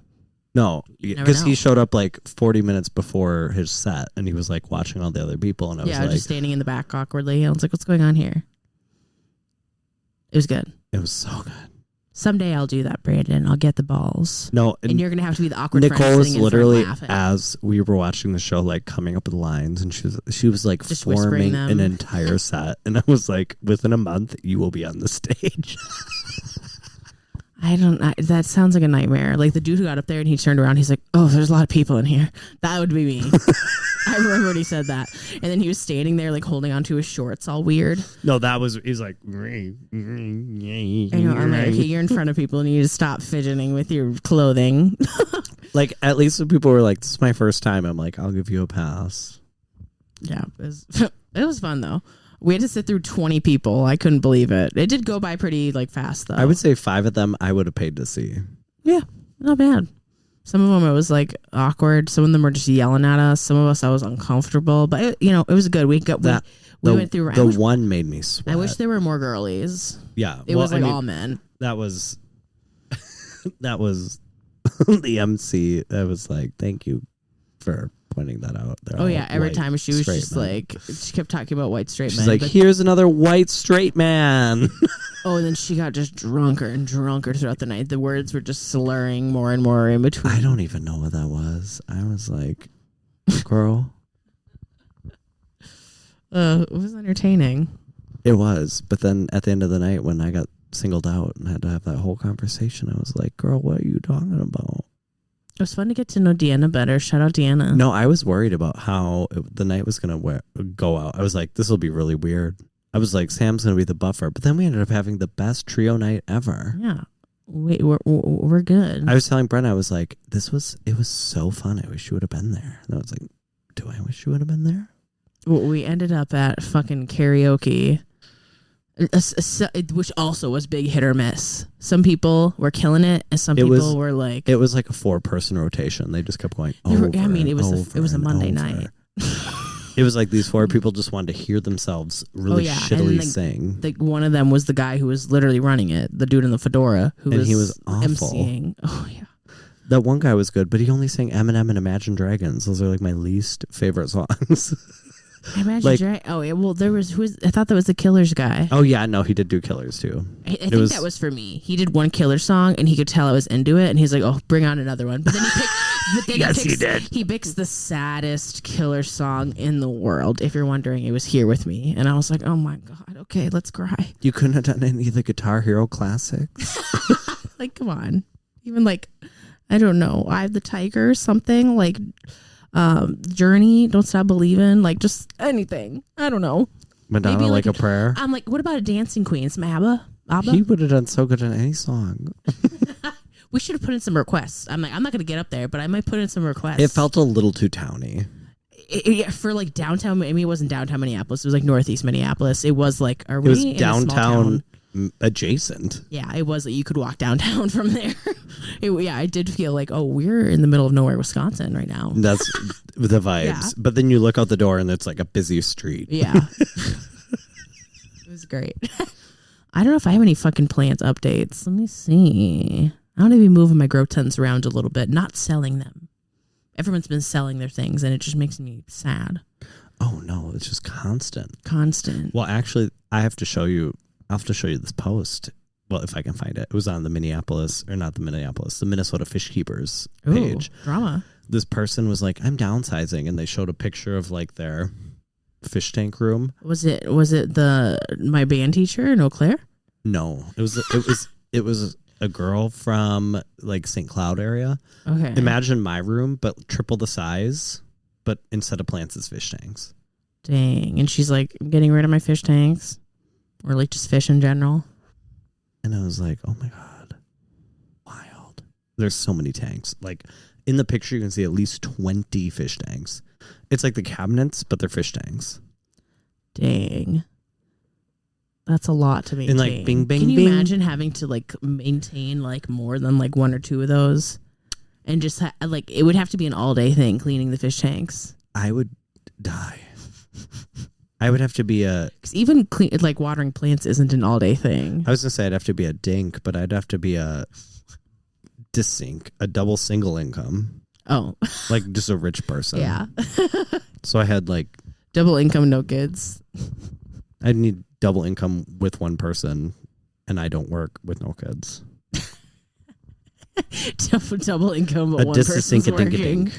No, because he showed up like 40 minutes before his set, and he was like watching all the other people, and I was like, just standing in the back awkwardly. I was like, what's going on here? It was good. It was so good. Someday I'll do that, Brandon. I'll get the balls. No, and you're gonna have to be the awkward. Nicole was literally, laughing. as we were watching the show, like coming up with lines, and she was like just forming an entire set, and I was like, within a month, you will be on the stage. That sounds like a nightmare. Like the dude who got up there and he turned around, he's like, "Oh, there's a lot of people in here." That would be me. I remember when he said that. And then he was standing there like holding onto his shorts all weird. No, he's like, I know, I'm like, okay, you're in front of people and you need to stop fidgeting with your clothing. like, at least when people were like, "This is my first time," I'm like, "I'll give you a pass." Yeah, it was fun though. We had to sit through 20 people. I couldn't believe it. It did go by pretty like fast though. I would say 5 of them I would have paid to see. Yeah, not bad. Some of them it was like awkward. Some of them were just yelling at us. Some of us I was uncomfortable, but it was good. We went through. The one made me sweat. I wish there were more girlies. Yeah, it was all men. That was the MC. That was like, thank you for pointing that out. Oh yeah, every time she was just men. Like, she kept talking about white straight men. She's like, here's another white straight man. Oh, and then she got just drunker and drunker throughout the night. The words were just slurring more and more in between. I don't even know what that was. I was like, girl. It was entertaining. It was, but then at the end of the night when I got singled out and had to have that whole conversation, I was like, girl, what are you talking about? It was fun to get to know Deanna better. Shout out Deanna. No, I was worried about how the night was going to go out. I was like, this will be really weird. I was like, Sam's going to be the buffer. But then we ended up having the best trio night ever. Yeah. We're good. I was telling Brent, I was like, it was so fun. I wish you would have been there. And I was like, do I wish you would have been there? Well, we ended up at fucking karaoke, which also was big hit or miss. Some people were killing it, and some people were like... It was like a 4-person rotation. They just kept going it was a Monday night. It was like these 4 people just wanted to hear themselves really shittily sing. Like one of them was the guy who was literally running it, the dude in the fedora he was awful. MCing. Oh yeah. That one guy was good, but he only sang Eminem and Imagine Dragons. Those are like my least favorite songs. I thought that was the Killers guy. Oh yeah, no, he did do Killers too. I think that was for me. He did one Killers song and he could tell I was into it, and he's like, "Oh, bring on another one." But then he did. He picks the saddest Killer song in the world. If you're wondering, it was Here With Me, and I was like, "Oh my god, okay, let's cry." You couldn't have done any of the Guitar Hero classics. Like, come on, even like, I don't know, I Have the Tiger, something like. Journey, Don't Stop Believing, like just anything. I don't know. Madonna, maybe like a prayer. I'm like, what about a Dancing Queen? Some ABBA? He would have done so good in any song. We should have put in some requests. I'm like, I'm not going to get up there, but I might put in some requests. It felt a little too towny. For like downtown, I mean, it wasn't downtown Minneapolis. It was like northeast Minneapolis. It was like, it was downtown adjacent. Yeah, it was. You could walk downtown from there. I did feel like, oh, we're in the middle of nowhere, Wisconsin right now. That's the vibes. Yeah. But then you look out the door and it's like a busy street. Yeah. It was great. I don't know if I have any fucking plant updates. Let me see. I want to be moving my grow tents around a little bit, not selling them. Everyone's been selling their things and it just makes me sad. Oh no, it's just constant. Well, actually, I'll have to show you this post. Well, if I can find it. It was on the Minnesota Fish Keepers page. Ooh, drama. This person was like, I'm downsizing, and they showed a picture of like their fish tank room. Was it my band teacher in Eau Claire? No. It was a girl from like St. Cloud area. Okay. Imagine my room, but triple the size, but instead of plants, it's fish tanks. Dang. And she's like, I'm getting rid of my fish tanks. Or like just fish in general. And I was like, oh my God. Wild. There's so many tanks. Like in the picture, you can see at least 20 fish tanks. It's like the cabinets, but they're fish tanks. Dang. That's a lot to maintain. And like bing, bing, Can you bing. imagine having to like maintain like more than like 1 or 2 of those? And just like it would have to be an all day thing cleaning the fish tanks. I would die. I would have to be because even like watering plants isn't an all day thing. I was gonna say I'd have to be a dink, but I'd have to be a dissink, a double single income. Oh, like just a rich person. Yeah. So I had like double income, no kids. I'd need double income with one person, and I don't work with no kids. double income, but one person's working.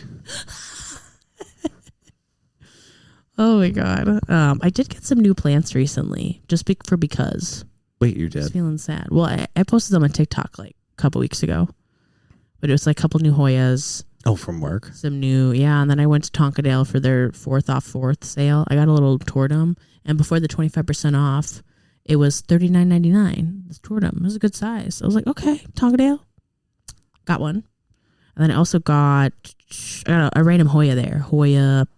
Oh my God. I did get some new plants recently, just because. Wait, you did? I was feeling sad. Well, I posted them on TikTok like a couple weeks ago. But it was like a couple new Hoyas. Oh, from work? Some new, yeah. And then I went to Tonkadale for their 4th off 4th sale. I got a little Tordum. And before the 25% off, it was $39.99. This Tordum. It was a good size. I was like, okay, Tonkadale. Got one. And then I also got a random Hoya there. Hoya.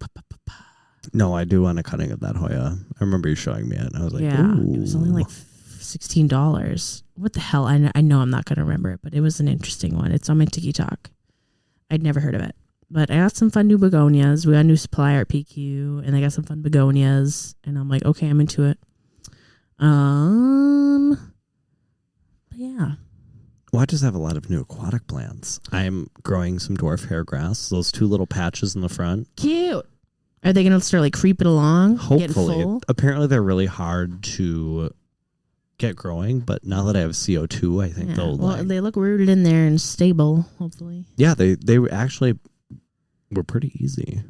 No, I do want a cutting of that Hoya. I remember you showing me it. And I was like, yeah, ooh. it was only like $16. What the hell? I know I'm not going to remember it, but it was an interesting one. It's on my TikTok. I'd never heard of it. But I got some fun new begonias. We got a new supplier at PQ, and I got some fun begonias. And I'm like, okay, I'm into it. But yeah. Well, I just have a lot of new aquatic plants. I'm growing some dwarf hair grass. Those 2 little patches in the front. Cute. Are they going to start like creeping along? Hopefully. Apparently they're really hard to get growing, but now that I have CO2, I think they'll they look rooted in there and stable, hopefully. Yeah, they actually were pretty easy.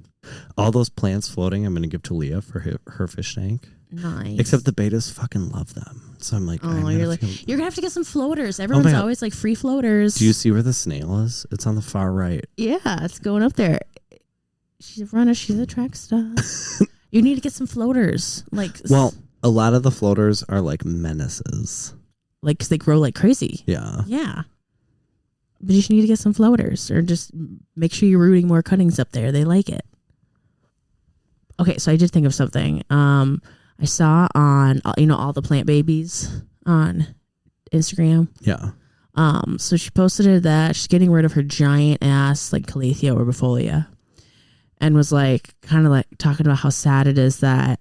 All those plants floating, I'm going to give to Leah for her fish tank. Nice. Except the betas fucking love them. So I'm like, you're going to have to get some floaters. Everyone's always like free floaters. Do you see where the snail is? It's on the far right. Yeah, it's going up there. She's a runner. She's a track star. You need to get some floaters. Well, a lot of the floaters are like menaces. Like, 'cause they grow like crazy. Yeah. Yeah. But you should need to get some floaters, or just make sure you're rooting more cuttings up there. They like it. Okay, so I did think of something. I saw on, all the plant babies on Instagram. Yeah. So she posted that she's getting rid of her giant ass like Calathea or Bifolia, and was like kind of like talking about how sad it is that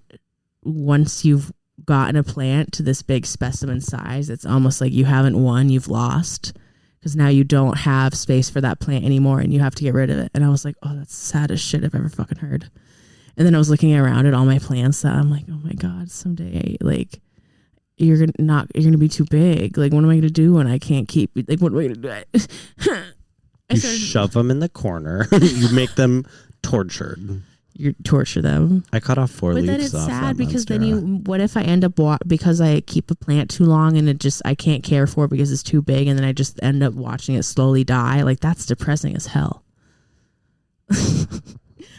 once you've gotten a plant to this big specimen size, it's almost like you haven't won, you've lost, because now you don't have space for that plant anymore and you have to get rid of it. And I was like, oh, that's the saddest shit I've ever fucking heard. And then I was looking around at all my plants that I'm like, oh my God, someday like you're gonna be too big. Like, what am I gonna do when I can't keep, like, what am I gonna do? You shove them in the corner. You make them tortured. You torture them. I cut off 4 leaves. But then it's off sad because Monstera. then what if I end up because I keep a plant too long and I can't care for it because it's too big, and then I just end up watching it slowly die? Like, that's depressing as hell.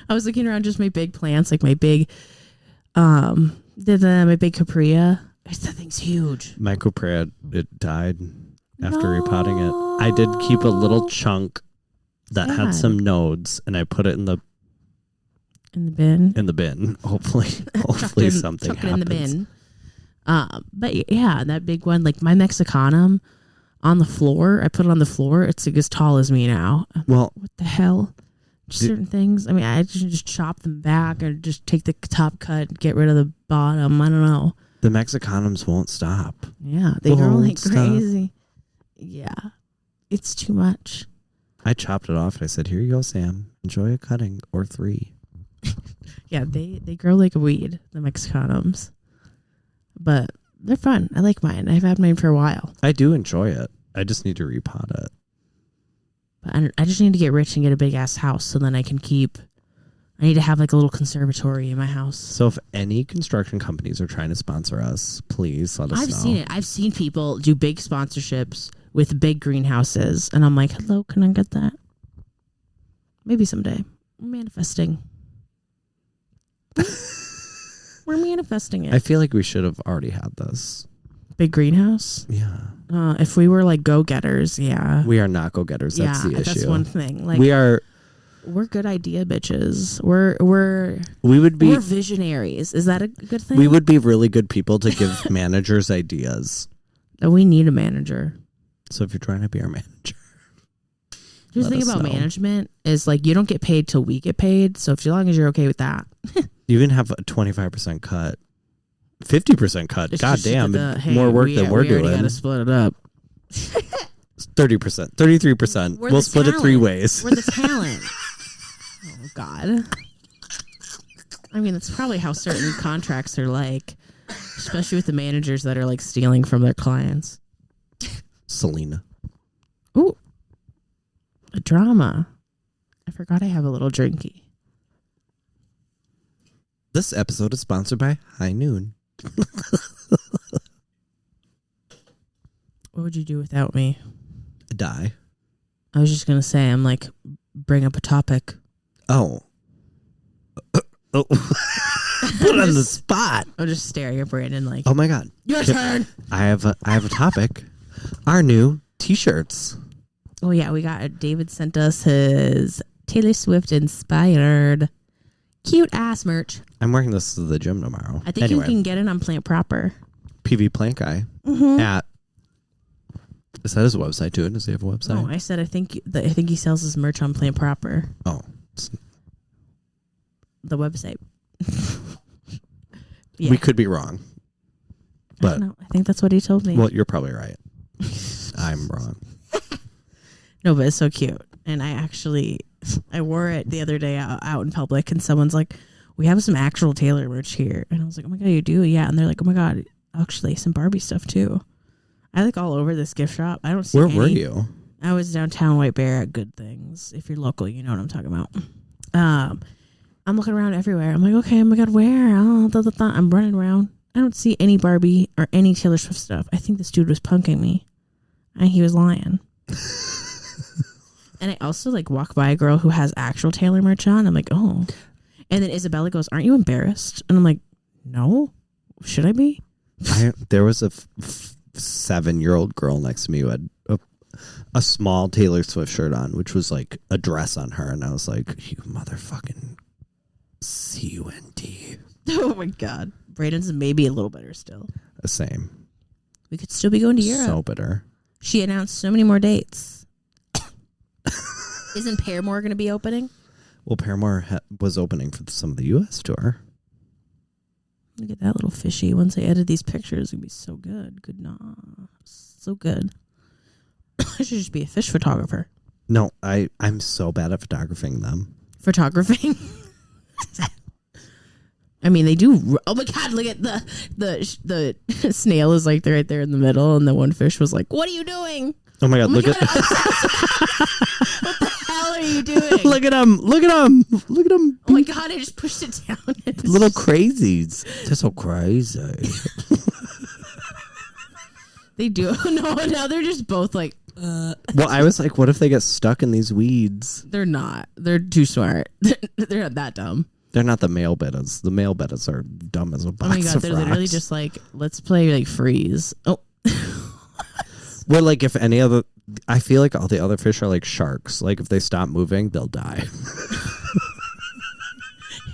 I was looking around just my big plants, like my big, my big Capria. That thing's huge. My Capria, it died after repotting it. I did keep a little chunk that had some nodes, and I put it in the bin. Hopefully something happens. In the bin. But yeah, that big one, like my Mexicanum on the floor. I put it on the floor. It's like as tall as me now. Well, what the hell? Certain things. I mean, I just chop them back, or just take the top cut, get rid of the bottom. I don't know. The Mexicanums won't stop. Yeah, they grow like crazy. Yeah, it's too much. I chopped it off and I said, "Here you go, Sam. Enjoy a cutting or 3." Yeah, they grow like a weed, the Mexicanums. But they're fun. I like mine. I've had mine for a while. I do enjoy it. I just need to repot it. But I just need to get rich and get a big ass house, so then I need to have like a little conservatory in my house. So if any construction companies are trying to sponsor us, please let us know. I've seen it. I've seen people do big sponsorships with big greenhouses, and I'm like, hello, can I get that? Maybe someday. I'm manifesting. We're manifesting it. I feel like we should have already had this. Big greenhouse? Yeah. If we were like go-getters, yeah. We are not go-getters. That's the issue. That's one thing. Like, we're good idea bitches. We're visionaries. Is that a good thing? We would be really good people to give managers ideas. We need a manager. So if you're trying to be our manager, here's the thing about management is like you don't get paid till we get paid. So as long as you're okay with that, you can have a 25% cut, 50% cut. God damn, more work than we're doing. We got to split it up. 30%, 33%. We'll split it 3 ways. We're the talent. Oh God. I mean, that's probably how certain contracts are like, especially with the managers that are like stealing from their clients. Selena. Ooh. A drama. I forgot I have a little drinky. This episode is sponsored by High Noon. What would you do without me? die. I was just gonna say, I'm like, bring up a topic. Oh. Put on the spot. I'll just stare at Brandon like, Oh my God. your turn. I have a topic. Our new t-shirts. Oh yeah, David sent us his Taylor Swift inspired cute ass merch. I'm wearing this to the gym tomorrow. I think you can get it on Plant Proper. PV Plant Guy at. Is that his website too? Does he have a website? No, I said I think he sells his merch on Plant Proper. Oh, the website. Yeah. We could be wrong, but I think that's what he told me. Well, you're probably right. I'm wrong. No, but it's so cute, and I wore it the other day out in public, and someone's like, "We have some actual Taylor merch here," and I was like, "Oh my God, you do?" Yeah, and they're like, "Oh my God, actually, some Barbie stuff too." I look all over this gift shop. I don't see. Where were you? I was downtown White Bear at Good Things. If you're local, you know what I'm talking about. I'm looking around everywhere. I'm like, okay, oh my God, where? Oh, I'm running around. I don't see any Barbie or any Taylor Swift stuff. I think this dude was punking me, and he was lying. And I also like walk by a girl who has actual Taylor merch on. I'm like, oh. And then Isabella goes, "Aren't you embarrassed?" And I'm like, no. Should I be? There was a 7-year-old girl next to me who had a small Taylor Swift shirt on, which was like a dress on her, and I was like, "You motherfucking CUNT." Oh my God. Brayden's maybe a little bitter still. The same. We could still be going to Europe. So bitter. She announced so many more dates. Isn't Paramore going to be opening? Well, Paramore was opening for some of the U.S. tour. Look at that little fishy. Once I edit these pictures, it's going to be so good. Good, nah. So good. I should just be a fish photographer. No, I'm so bad at photographing them. Photographing? I mean, they do. Oh my God! Look at the snail is like right there in the middle, and the one fish was like, "What are you doing?" Oh my God! Look at what the hell are you doing? Look at him! Look at him! Look at him! Oh my God! I just pushed it down. Little crazies. They're so crazy. They do. No, now they're just both like. Well, I was like, what if they get stuck in these weeds? They're not. They're too smart. They're not that dumb. They're not the male bettas. The male bettas are dumb as a box of Oh my God, they're rocks. literally just like, let's play like freeze. Oh. Well, like if any other, I feel like all the other fish are like sharks. Like if they stop moving, they'll die.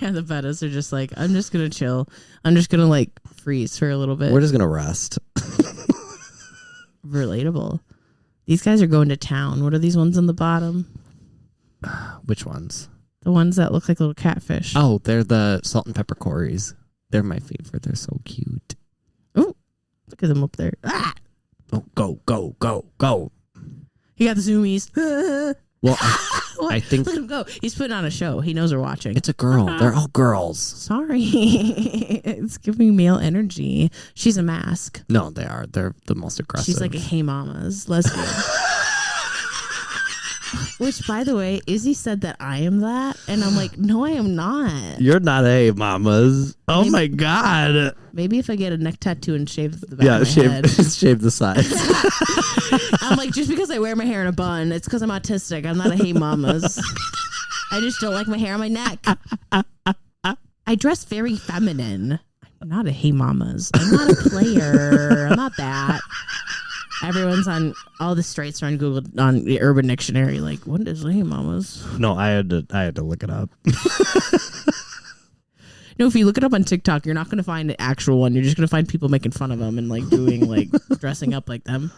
Yeah, the bettas are just like, I'm just going to chill. I'm just going to like freeze for a little bit. We're just going to rest. Relatable. These guys are going to town. What are these ones on the bottom? Which ones? The ones that look like little catfish. Oh, they're the salt and pepper cories. They're my favorite. They're so cute. Oh, look at them up there. Ah! Oh, go, go, go, go. He got the zoomies. Well, I think Look at him go. He's putting on a show. He knows we're watching. it's a girl. They're all girls. Sorry. It's giving male energy. She's a mask. No, they are. They're the most aggressive. She's like a Hey Mamas lesbian. Which, by the way, Izzy said that I am that. And I'm like, no, I am not. You're not a mamas. Oh my God. Maybe if I get a neck tattoo and shave the back of my head. Shave the sides. I'm like, just because I wear my hair in a bun, it's because I'm autistic. I'm not a Hey Mamas. I just don't like my hair on my neck. I dress very feminine. I'm not a Hey Mamas. I'm not a player. I'm not that. Everyone's on, all the straights are on Google, on the Urban Dictionary. Like, what is Hey Mamas? No, I had to look it up. No, if you look it up on TikTok, you're not going to find the actual one. You're just going to find people making fun of them and like doing like dressing up like them.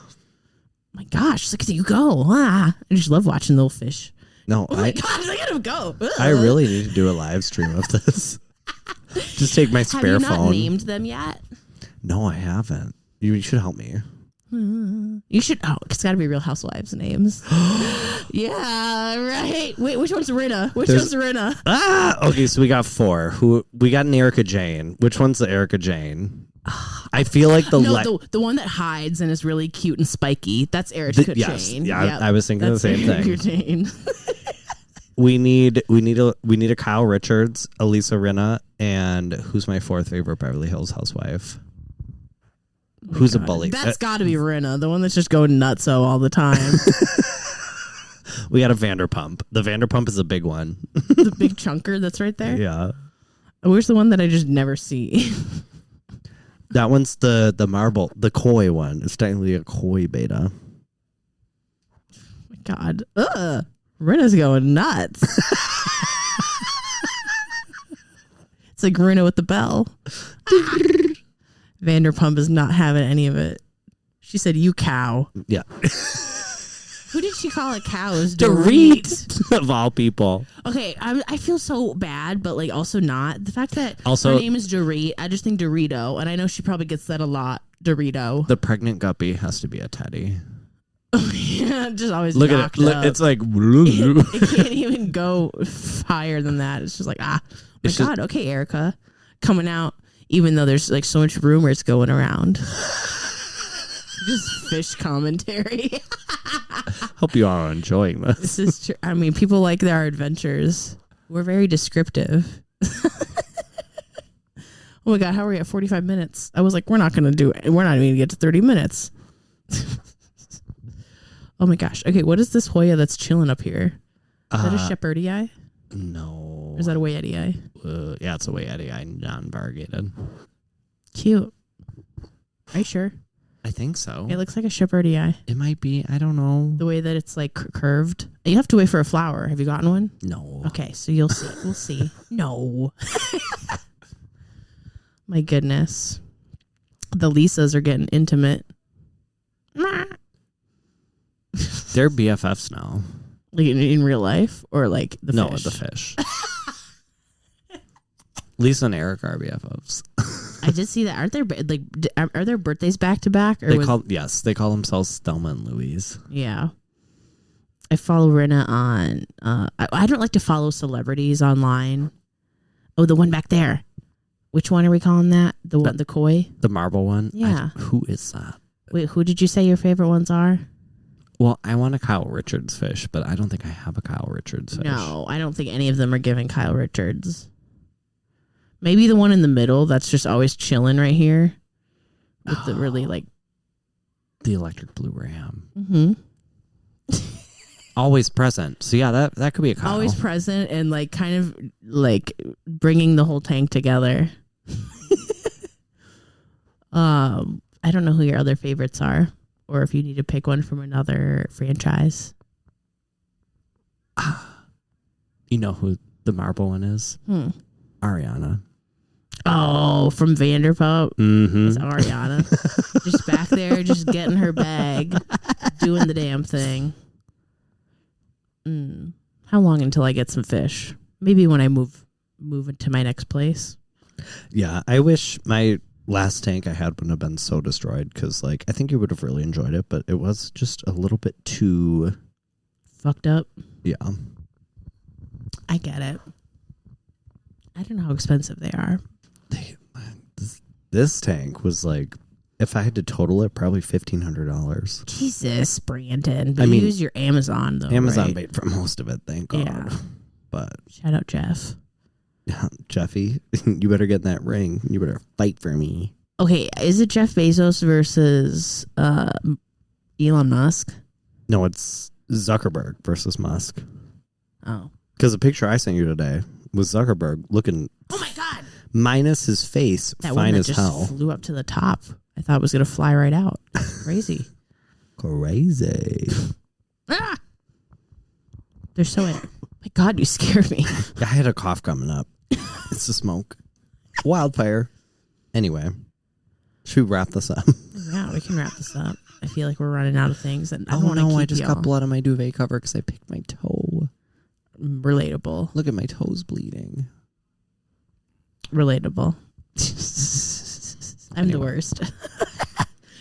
My gosh, look at you go. Ah, I just love watching little fish. No, Oh my gosh, look at him go. Ugh. I really need to do a live stream of this. Just take my spare Have you not phone. named them yet? No, I haven't. You should help me. You should. Oh, it's got to be Real Housewives names. Yeah, right. Wait, which one's Rinna? One's Rinna? Okay, so we got 4. We got an Erica Jane. Which one's the Erica Jane? I feel like the one that hides and is really cute and spiky. That's Erica yes, Jane. yeah, Yep. I was thinking the same Erica thing. Jane. We need a Kyle Richards, Elisa Rinna, and who's my 4th favorite Beverly Hills housewife? Who's a bully? That's got to be Rinna, the one that's just going nutso all the time. We got a Vanderpump. The Vanderpump is a big one. The big chunker that's right there? Yeah. Where's the one that I just never see? That one's the marble, the koi one. It's technically a koi beta. Oh my God. Ugh. Rinna's going nuts. It's like Rinna with the bell. Vanderpump is not having any of it. She said, "You cow." Yeah. Who did she call a cow? It was Dorit. Of all people. Okay, I feel so bad, but like also not. The fact that also, her name is Dorit, I just think Dorito, and I know she probably gets that a lot. Dorito. The pregnant guppy has to be a teddy. Yeah, just always look at it. Up. It's like it can't even go higher than that. It's just like my God. Okay, Erica, coming out, even though there's like so much rumors going around. Just fish commentary. Hope you are enjoying this. This is true. I mean, people like our adventures. We're very descriptive. Oh my God, how are we at 45 minutes? I was like, we're not going to do it. We're not even going to get to 30 minutes. Oh my gosh. Okay, what is this Hoya that's chilling up here? Is that a Shepherdii? No. Or is that a Wayettii? Yeah, it's a Wayettii, non-variegated. Cute. Are you sure? I think so. It looks like a Shepherdii. It might be. I don't know. The way that it's like curved. You have to wait for a flower. Have you gotten one? No. Okay, so you'll see. We'll see. No. My goodness. The Lisas are getting intimate. They're BFFs now. Like in real life or like the fish? No, the fish. Lisa and Eric are BFFs. I did see that. Aren't there like are their birthdays back to back? Or they call themselves Thelma and Louise. Yeah. I follow Rinna on I don't like to follow celebrities online. Oh, the one back there. Which one are we calling that? The koi? The marble one? Yeah. Who is that? Wait, who did you say your favorite ones are? Well, I want a Kyle Richards fish, but I don't think I have a Kyle Richards fish. No, I don't think any of them are giving Kyle Richards. Maybe the one in the middle that's just always chilling right here. With the really like... The electric blue ram. Mm-hmm. Always present. So yeah, that could be a Kyle. Always present and like kind of like bringing the whole tank together. I don't know who your other favorites are, or if you need to pick one from another franchise. You know who the marble one is? Ariana. Oh, from Vanderpump. Mm-hmm. It's Ariana. Just back there, just getting her bag, doing the damn thing. How long until I get some fish? Maybe when I move into my next place. Yeah, I wish my last tank I had wouldn't have been so destroyed because, like, I think you would have really enjoyed it, but it was just a little bit too fucked up. Yeah, I get it. I don't know how expensive they are. This tank was like, if I had to total it, probably $1,500. Jesus, Brandon. But use your Amazon, though. Amazon right? paid for most of it, thank God. Yeah. But shout out, Jeff. Jeffy, you better get in that ring. You better fight for me. Okay, is it Jeff Bezos versus Elon Musk? No, it's Zuckerberg versus Musk. Oh. Because the picture I sent you today was Zuckerberg looking... Oh, my God. Minus his face, that fine one as just hell. Flew up to the top. I thought it was going to fly right out. Crazy. Crazy. Ah! They're so... My God, you scared me. I had a cough coming up. It's the smoke. Wildfire. Anyway, should we wrap this up? Yeah, we can wrap this up. I feel like we're running out of things. And I just got blood on my duvet cover because I picked my toe. Relatable. Look at my toes bleeding. Relatable. I'm the worst.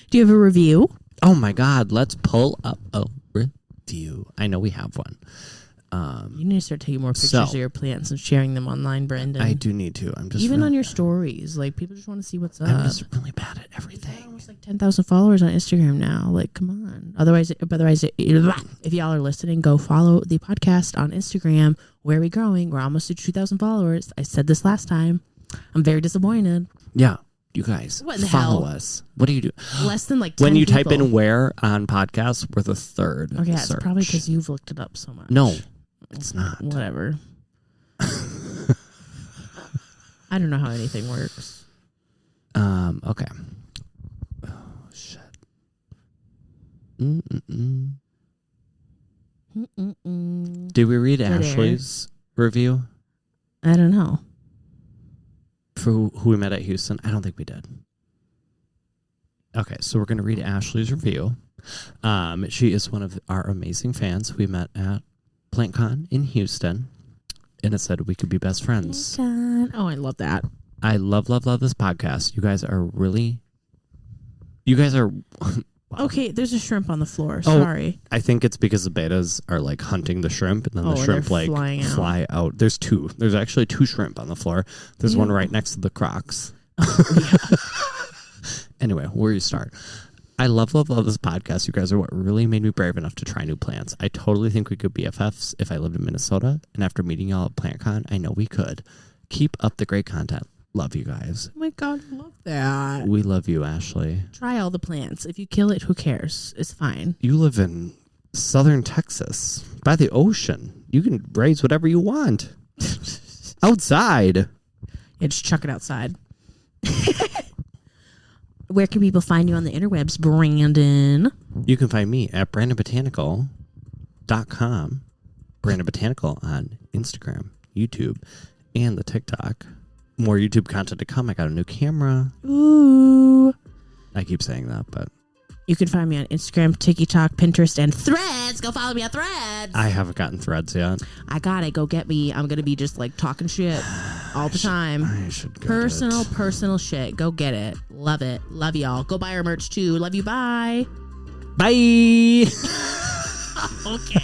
Do you have a review? Oh my God, let's pull up a review. I know we have one. You need to start taking more pictures of your plants and sharing them online, Brendan. I do need to. I'm just even on your stories. Like, people just want to see what's up. I'm just really bad at everything. You're almost like 10,000 followers on Instagram now. Like, come on. Otherwise, if y'all are listening, go follow the podcast on Instagram. Where are we growing? We're almost to 2,000 followers. I said this last time. I'm very disappointed. Yeah. You guys, What in the follow hell? us. What do you do? Less than like 10 When you people. type in where on podcasts, we're the third. Okay, it's search. probably because you've looked it up so much. No, it's not. Whatever. I don't know how anything works. Okay. Oh, shit. Mm-mm-mm. Mm-mm-mm. Did we read Dead air. Ashley's review I don't know. for who we met at Houston? I don't think we did. Okay, so we're going to read Ashley's review. She is one of our amazing fans. We met at PlantCon in Houston, and it said we could be best friends. Oh, I love that. I love this podcast. You guys are Okay, there's a shrimp on the floor. Oh. Sorry. I think it's because the betas are like hunting the shrimp, and then Oh, the and shrimp they're like flying out. fly out. There's two. There's actually two shrimp on the floor. There's one Ew. right next to the Crocs. Yeah. Anyway, where you start? I love this podcast. You guys are what really made me brave enough to try new plants. I totally think we could be BFFs if I lived in Minnesota, and after meeting y'all at PlantCon, I know we could. Keep up the great content. Love you guys. Oh my God, I love that. We love you, Ashley. Try all the plants. If you kill it, who cares? It's fine. You live in southern Texas by the ocean. You can raise whatever you want outside. Yeah, just chuck it outside. Where can people find you on the interwebs, Brandon? You can find me at brandonbotanical.com. Brandon Botanical on Instagram, YouTube, and the TikTok. More YouTube content to come. I got a new camera. Ooh. I keep saying that, but You can find me on Instagram, TikTok, Pinterest, and Threads. Go follow me on Threads. I haven't gotten Threads yet. I got it. Go get me. I'm going to be just like talking shit all the time. I should get Personal shit. Go get it. Love it. Love y'all. Go buy our merch too. Love you. Bye. Bye. Okay.